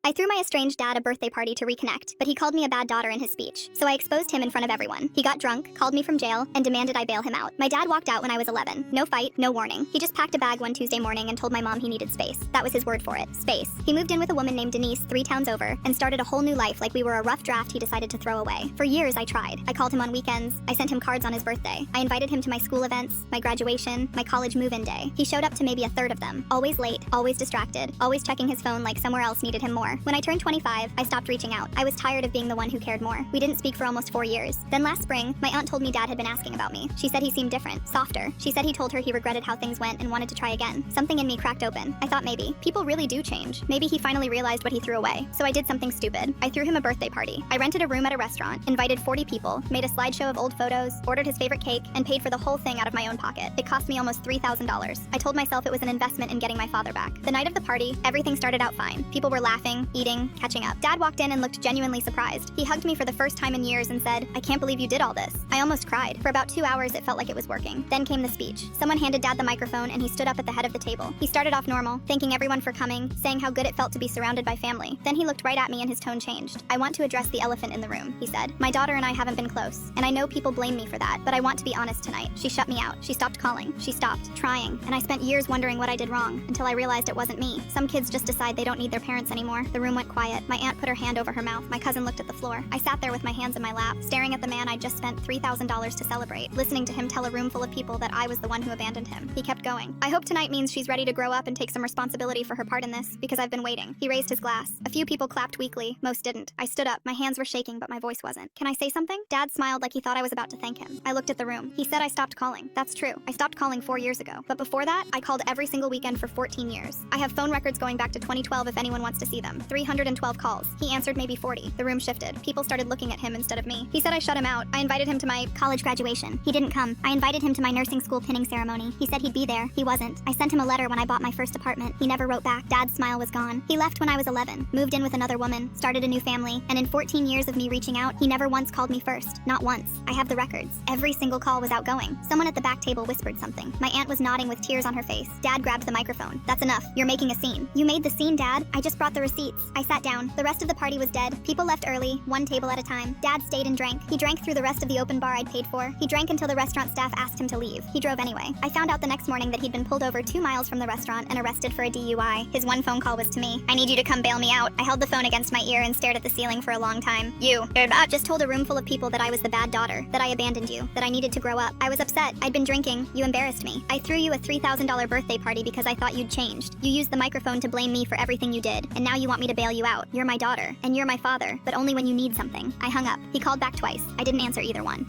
I threw my estranged dad a birthday party to reconnect, but he called me a bad daughter in his speech, so I exposed him in front of everyone. He got drunk, called me from jail, and demanded I bail him out. My dad walked out when I was 11. No fight, no warning. He just packed a bag one Tuesday morning and told my mom he needed space. That was his word for it, space. He moved in with a woman named Denise 3 towns over and started a whole new life like we were a rough draft he decided to throw away. For years I tried. I called him on weekends. I sent him cards on his birthday. I invited him to my school events, my graduation, my college move-in day. He showed up to maybe a third of them. Always late, always distracted, always checking his phone like somewhere else needed him more. When I turned 25, I stopped reaching out. I was tired of being the one who cared more. We didn't speak for almost 4 years. Then last spring, my aunt told me dad had been asking about me. She said he seemed different, softer. She said he told her he regretted how things went and wanted to try again. Something in me cracked open. I thought maybe. People really do change. Maybe he finally realized what he threw away. So I did something stupid. I threw him a birthday party. I rented a room at a restaurant, invited 40 people, made a slideshow of old photos, ordered his favorite cake, and paid for the whole thing out of my own pocket. It cost me almost $3,000. I told myself it was an investment in getting my father back. The night of the party, everything started out fine. People were laughing, eating, catching up. Dad walked in and looked genuinely surprised. He hugged me for the first time in years and said, "I can't believe you did all this." I almost cried. For about 2 hours, it felt like it was working. Then came the speech. Someone handed Dad the microphone and he stood up at the head of the table. He started off normal, thanking everyone for coming, saying how good it felt to be surrounded by family. Then he looked right at me and his tone changed. "I want to address the elephant in the room," he said. "My daughter and I haven't been close, and I know people blame me for that, but I want to be honest tonight. She shut me out. She stopped calling. She stopped trying, and I spent years wondering what I did wrong until I realized it wasn't me. Some kids just decide they don't need their parents anymore." The room went quiet. My aunt put her hand over her mouth. My cousin looked at the floor. I sat there with my hands in my lap, staring at the man I'd just spent $3,000 to celebrate, listening to him tell a room full of people that I was the one who abandoned him. He kept going. "I hope tonight means she's ready to grow up and take some responsibility for her part in this, because I've been waiting." He raised his glass. A few people clapped weakly. Most didn't. I stood up. My hands were shaking, but my voice wasn't. "Can I say something?" Dad smiled like he thought I was about to thank him. I looked at the room. He said I stopped calling. That's true. I stopped calling 4 years ago. But before that, I called every single weekend for 14 years. I have phone records going back to 2012 if anyone wants to see them. 312 calls. He answered maybe 40. The room shifted. People started looking at him instead of me. He said I shut him out. I invited him to my college graduation. He didn't come. I invited him to my nursing school pinning ceremony. He said he'd be there. He wasn't. I sent him a letter when I bought my first apartment. He never wrote back. Dad's smile was gone. He left when I was 11, moved in with another woman, started a new family, and in 14 years of me reaching out, he never once called me first. Not once. I have the records. Every single call was outgoing. Someone at the back table whispered something. My aunt was nodding with tears on her face. Dad grabbed the microphone. "That's enough. You're making a scene." "You made the scene, Dad. I just brought the receipts." I sat down. The rest of the party was dead. People left early, one table at a time. Dad stayed and drank. He drank through the rest of the open bar I'd paid for. He drank until the restaurant staff asked him to leave. He drove anyway. I found out the next morning that he'd been pulled over 2 miles from the restaurant and arrested for a DUI. His one phone call was to me. "I need you to come bail me out." I held the phone against my ear and stared at the ceiling for a long time. "You just told a room full of people that I was the bad daughter, that I abandoned you, that I needed to grow up. I was upset. I'd been drinking. You embarrassed me. I threw you a $3,000 birthday party because I thought you'd changed. You used the microphone to blame me for everything you did, and now you want me to bail you out. You're my daughter, and you're my father, but only when you need something." I hung up. He called back twice. I didn't answer either one.